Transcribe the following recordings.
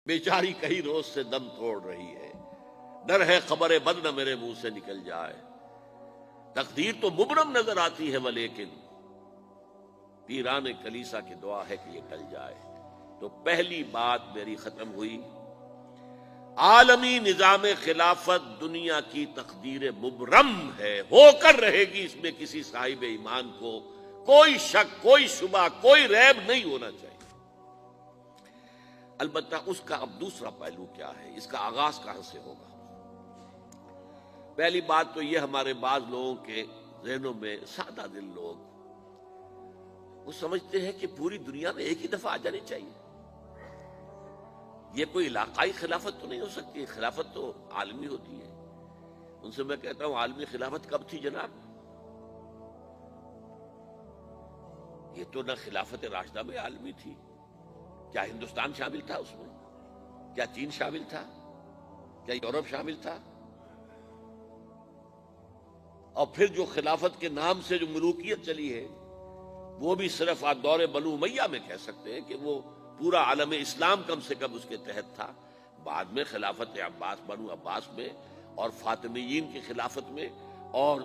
بیچاری کئی روز سے دم توڑ رہی ہے، ڈر ہے خبر بد نہ میرے منہ سے نکل جائے، تقدیر تو مبرم نظر آتی ہے ولیکن پیران کلیسا کی دعا ہے کہ یہ ٹل جائے۔ تو پہلی بات میری ختم ہوئی، عالمی نظام خلافت دنیا کی تقدیر مبرم ہے، ہو کر رہے گی، اس میں کسی صاحب ایمان کو کوئی شک، کوئی شبہ، کوئی ریب نہیں ہونا چاہیے۔ البتہ اس کا اب دوسرا پہلو کیا ہے، اس کا آغاز کہاں سے ہوگا؟ پہلی بات تو یہ، ہمارے بعض لوگوں کے ذہنوں میں، سادہ دل لوگ وہ سمجھتے ہیں کہ پوری دنیا میں ایک ہی دفعہ آ جانی چاہیے، یہ کوئی علاقائی خلافت تو نہیں ہو سکتی، خلافت تو عالمی ہوتی ہے۔ ان سے میں کہتا ہوں، عالمی خلافت کب تھی جناب؟ یہ تو نہ خلافت راشدہ میں عالمی تھی، کیا ہندوستان شامل تھا اس میں؟ کیا چین شامل تھا؟ کیا یورپ شامل تھا؟ اور پھر جو خلافت کے نام سے جو ملوکیت چلی ہے، وہ بھی صرف دور بنو امیہ میں کہہ سکتے ہیں کہ وہ پورا عالم اسلام کم سے کم اس کے تحت تھا۔ بعد میں خلافت عباس، بنو عباس میں، اور فاطمیین کی خلافت میں، اور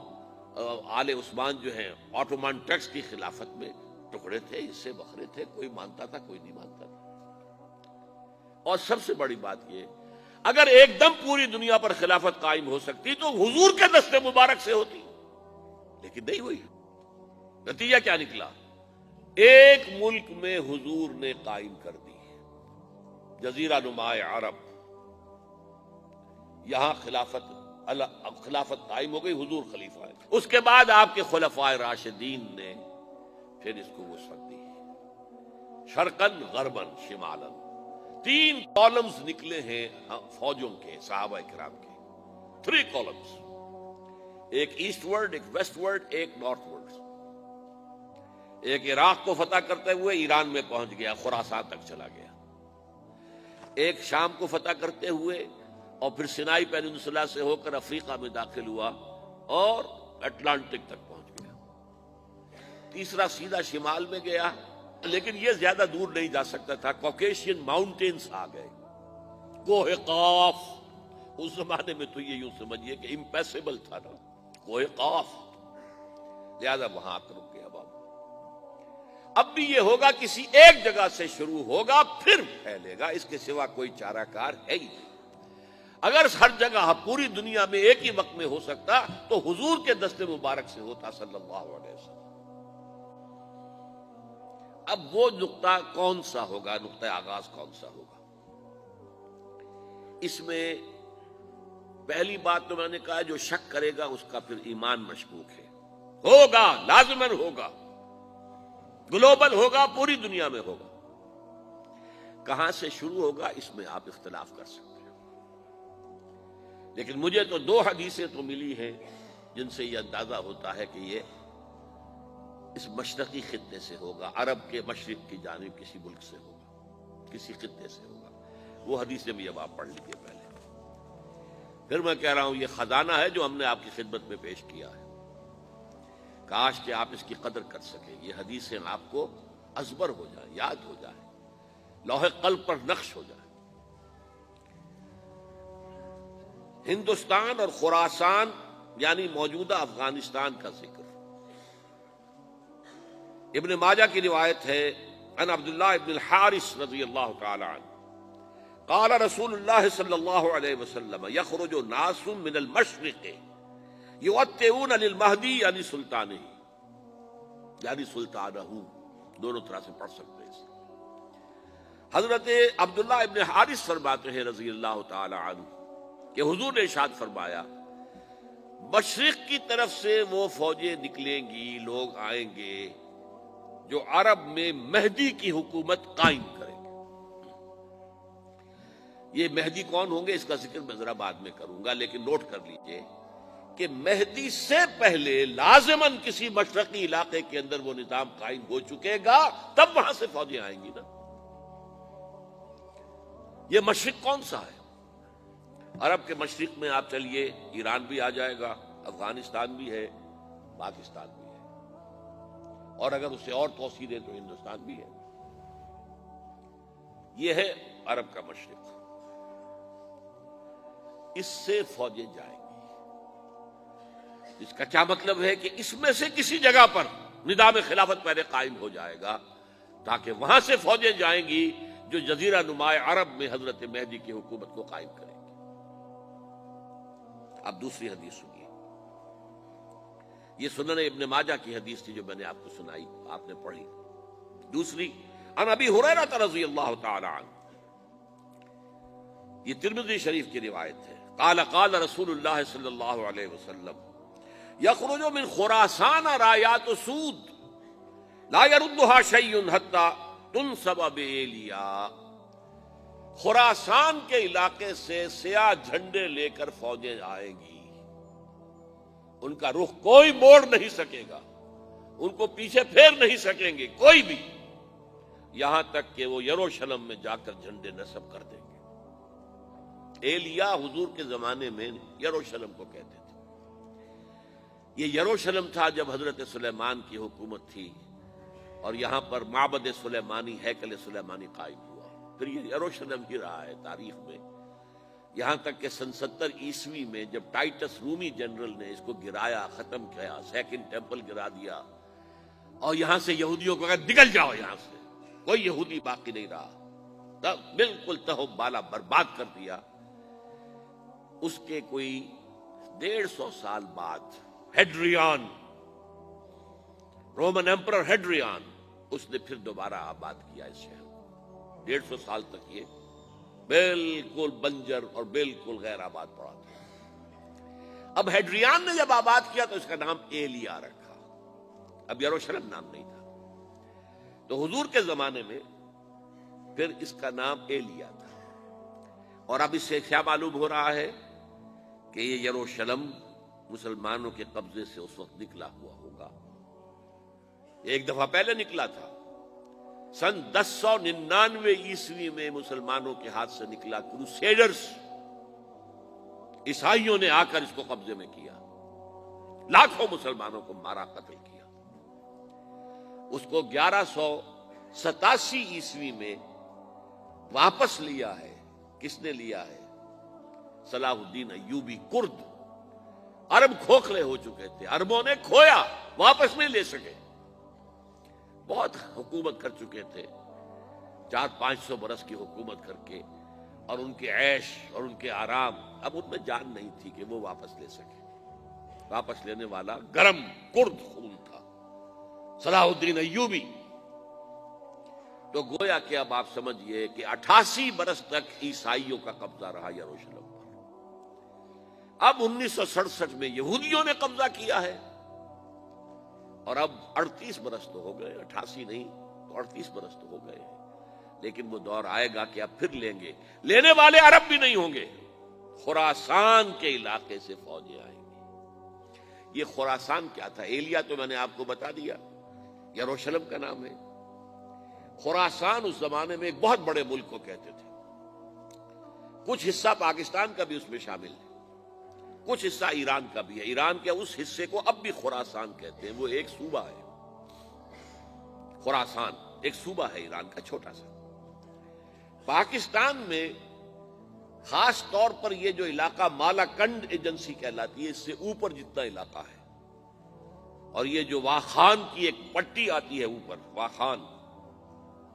آل عثمان جو ہیں آٹومان ٹرکس کی خلافت میں ٹکڑے تھے، حصے بکھرے تھے، کوئی مانتا تھا، کوئی نہیں مانتا تھا۔ اور سب سے بڑی بات یہ، اگر ایک دم پوری دنیا پر خلافت قائم ہو سکتی تو حضور کے دست مبارک سے ہوتی، لیکن نہیں ہوئی۔ نتیجہ کیا نکلا؟ ایک ملک میں حضور نے قائم کر دی، جزیرہ نما عرب، یہاں خلافت قائم ہو گئی، حضور خلیفہ ہے۔ اس کے بعد آپ کے خلفائے راشدین نے پھر اس کو وسعت دی، شرقاً غرباً شمالاً، 3 کالمز نکلے ہیں فوجوں کے، صحابہ کرام کے، 3 کالمز، ایک ایسٹ ورڈ، ایک ویسٹ ورڈ، ایک نارتھ ورڈ۔ ایک عراق کو فتح کرتے ہوئے ایران میں پہنچ گیا، خراسان تک چلا گیا، ایک شام کو فتح کرتے ہوئے اور پھر سینائی پیننسولا سے ہو کر افریقہ میں داخل ہوا اور اٹلانٹک تک پہنچ گیا، تیسرا سیدھا شمال میں گیا، لیکن یہ زیادہ دور نہیں جا سکتا تھا، کوکیشین ماؤنٹینز آ گئے، کوہ قاف، اس زمانے میں تو یہ یوں سمجھیے کہ امپیسیبل تھا نا، کوہ قاف، لہذا وہاں آ کر رک گیا بابا۔ اب بھی یہ ہوگا، کسی ایک جگہ سے شروع ہوگا پھر پھیلے گا، اس کے سوا کوئی چارہ کار ہے ہی نہیں۔ اگر ہر جگہ پوری دنیا میں ایک ہی وقت میں ہو سکتا تو حضور کے دست مبارک سے ہوتا صلی اللہ علیہ وسلم۔ اب وہ نقطہ کون سا ہوگا، نقطہ آغاز کون سا ہوگا؟ اس میں پہلی بات تو میں نے کہا، جو شک کرے گا اس کا پھر ایمان مشکوک ہے، ہوگا، لازماً ہوگا، گلوبل ہوگا، پوری دنیا میں ہوگا۔ کہاں سے شروع ہوگا اس میں آپ اختلاف کر سکتے ہیں، لیکن مجھے تو 2 حدیثیں تو ملی ہیں جن سے یہ اندازہ ہوتا ہے کہ یہ اس مشرقی خطے سے ہوگا، عرب کے مشرق کی جانب کسی ملک سے ہوگا، کسی خطے سے ہوگا۔ وہ حدیثیں بھی اب آپ پڑھ لیجیے پہلے، پھر میں کہہ رہا ہوں یہ خزانہ ہے جو ہم نے آپ کی خدمت میں پیش کیا ہے، کاش کہ آپ اس کی قدر کر سکیں، یہ حدیثیں آپ کو ازبر ہو جائیں، یاد ہو جائیں، لوح قلب پر نقش ہو جائیں۔ ہندوستان اور خراسان یعنی موجودہ افغانستان کا ذکر ابن ماجہ کی روایت ہے، عن عبداللہ ابن الحارث رضی اللہ تعالی عنہ قال رسول اللہ صلی اللہ علیہ وسلم یخرج ناس من المشرق یؤتئون للمہدی یعنی سلطانہ، یعنی سلطانہ، دونوں طرح سے پڑھ سکتے ہیں۔ حضرت عبداللہ ابن حارث فرماتے ہیں رضی اللہ تعالی عنہ کہ حضور نے ارشاد فرمایا، مشرق کی طرف سے وہ فوجیں نکلیں گی، لوگ آئیں گے جو عرب میں مہدی کی حکومت قائم کریں گے۔ یہ مہدی کون ہوں گے اس کا ذکر میں ذرا بعد میں کروں گا، لیکن نوٹ کر لیجئے کہ مہدی سے پہلے لازماً کسی مشرقی علاقے کے اندر وہ نظام قائم ہو چکے گا، تب وہاں سے فوجیں آئیں گی نا۔ یہ مشرق کون سا ہے؟ عرب کے مشرق میں آپ چلیے، ایران بھی آ جائے گا، افغانستان بھی ہے، پاکستان بھی ہے، اور اگر اس سے اور توسیع دیں تو ہندوستان بھی ہے۔ یہ ہے عرب کا مشرق، اس سے فوجیں جائیں گی۔ اس کا کیا مطلب ہے کہ اس میں سے کسی جگہ پر نظام خلافت پہلے قائم ہو جائے گا، تاکہ وہاں سے فوجیں جائیں گی جو جزیرہ نماء عرب میں حضرت مہدی کی حکومت کو قائم کریں گی۔ اب دوسری حدیث سنیے، یہ سنن ابن ماجہ کی حدیث تھی جو میں نے آپ کو سنائی، آپ نے پڑھی۔ دوسری، عن ابی ہریرہ رضی اللہ تعالی عنہ، یہ ترمذی شریف کی روایت ہے، قال قال رسول اللہ صلی اللہ علیہ وسلم یخرج من خراسان رایات سود لا يردها شیء حتی تنصب بإیلیا، خراسان کے علاقے سے سیاہ جھنڈے لے کر فوجیں آئیں گی، ان کا رخ کوئی موڑ نہیں سکے گا، ان کو پیچھے پھیر نہیں سکیں گے کوئی بھی، یہاں تک کہ وہ یروشلم میں جا کر جھنڈے نصب کر دیں گے۔ ایلیا حضور کے زمانے میں یروشلم کو کہتے تھے۔ یہ یروشلم تھا جب حضرت سلیمان کی حکومت تھی، اور یہاں پر معبد سلیمانی، ہیکل سلیمانی قائم ہوا، پھر یہ یروشلم ہی رہا ہے تاریخ میں، یہاں تک کہ سن 70 عیسوی میں جب ٹائٹس رومی جنرل نے اس کو گرایا، ختم کیا، سیکنڈ ٹیمپل گرا دیا، اور یہاں سے یہودیوں کو کہا نکل جاؤ یہاں سے، کوئی یہودی باقی نہیں رہا، بالکل تہو بالا برباد کر دیا۔ اس کے کوئی 150 سال بعد ہیڈریان، رومن ایمپرر ہیڈریان، اس نے پھر دوبارہ آباد کیا اس شہر کو۔ 150 سال تک یہ بالکل بنجر اور بالکل غیر آباد پڑا تھا۔ اب ہیڈریان نے جب آباد کیا تو اس کا نام ایلیا رکھا، اب یروشلم نام نہیں تھا۔ تو حضور کے زمانے میں پھر اس کا نام ایلیا تھا، اور اب اس سے کیا معلوم ہو رہا ہے کہ یہ یروشلم مسلمانوں کے قبضے سے اس وقت نکلا ہوا ہوگا۔ ایک دفعہ پہلے نکلا تھا، سن 1099 عیسوی میں مسلمانوں کے ہاتھ سے نکلا، کروسیڈرز، عیسائیوں نے آ کر اس کو قبضے میں کیا، لاکھوں مسلمانوں کو مارا، قتل کیا۔ اس کو 1187 عیسوی میں واپس لیا ہے۔ کس نے لیا ہے؟ صلاح الدین ایوبی، کرد۔ عرب کھوکھلے ہو چکے تھے، عربوں نے کھویا، واپس نہیں لے سکے، بہت حکومت کر چکے تھے، 400-500 برس کی حکومت کر کے، اور ان کے عیش اور ان کے آرام، اب ان میں جان نہیں تھی کہ وہ واپس لے سکے۔ واپس لینے والا گرم کرد خون تھا، صلاح الدین ایوبی۔ تو گویا کہ اب آپ سمجھئے کہ 88 برس تک عیسائیوں کا قبضہ رہا یروشلم پر۔ اب 1967 میں یہودیوں نے قبضہ کیا ہے، اور اب 38 برس تو ہو گئے، 88 نہیں تو 38 برس تو ہو گئے ہیں، لیکن وہ دور آئے گا کہ اب پھر لیں گے، لینے والے عرب بھی نہیں ہوں گے، خراسان کے علاقے سے فوجیں آئیں گی۔ یہ خراسان کیا تھا؟ ایلیا تو میں نے آپ کو بتا دیا، یروشلم کا نام ہے۔ خراسان اس زمانے میں ایک بہت بڑے ملک کو کہتے تھے، کچھ حصہ پاکستان کا بھی اس میں شامل ہے، کچھ حصہ ایران کا بھی ہے۔ ایران کے اس حصے کو اب بھی خراسان کہتے ہیں، وہ ایک صوبہ ہے، خراسان ایک صوبہ ہے ایران کا چھوٹا سا۔ پاکستان میں خاص طور پر یہ جو علاقہ مالاکنڈ ایجنسی کہلاتی ہے، اس سے اوپر جتنا علاقہ ہے، اور یہ جو واخان کی ایک پٹی آتی ہے اوپر، واخان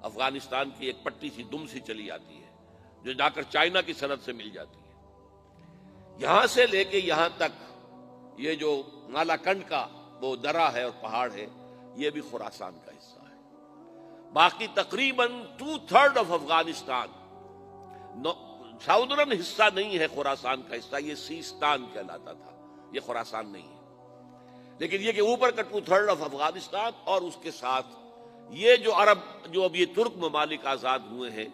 افغانستان کی ایک پٹی سی دم سی چلی آتی ہے جو جا کر چائنا کی سرحد سے مل جاتی ہے، یہاں سے لے کے یہاں تک یہ جو مالاکنڈ کا وہ درہ ہے اور پہاڑ ہے، یہ بھی خراسان کا حصہ ہے۔ باقی تقریباً 2/3 آف افغانستان ساؤدرن حصہ نہیں ہے خراسان کا حصہ، یہ سیستان کہلاتا تھا، یہ خراسان نہیں ہے۔ لیکن یہ کہ اوپر کا 2/3 آف افغانستان، اور اس کے ساتھ یہ جو عرب، جو اب یہ ترک ممالک آزاد ہوئے ہیں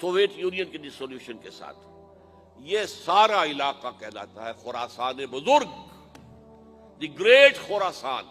سوویت یونین کی ڈسولوشن کے ساتھ، یہ سارا علاقہ کہلاتا ہے خراسان بزرگ، دی گریٹ خراسان۔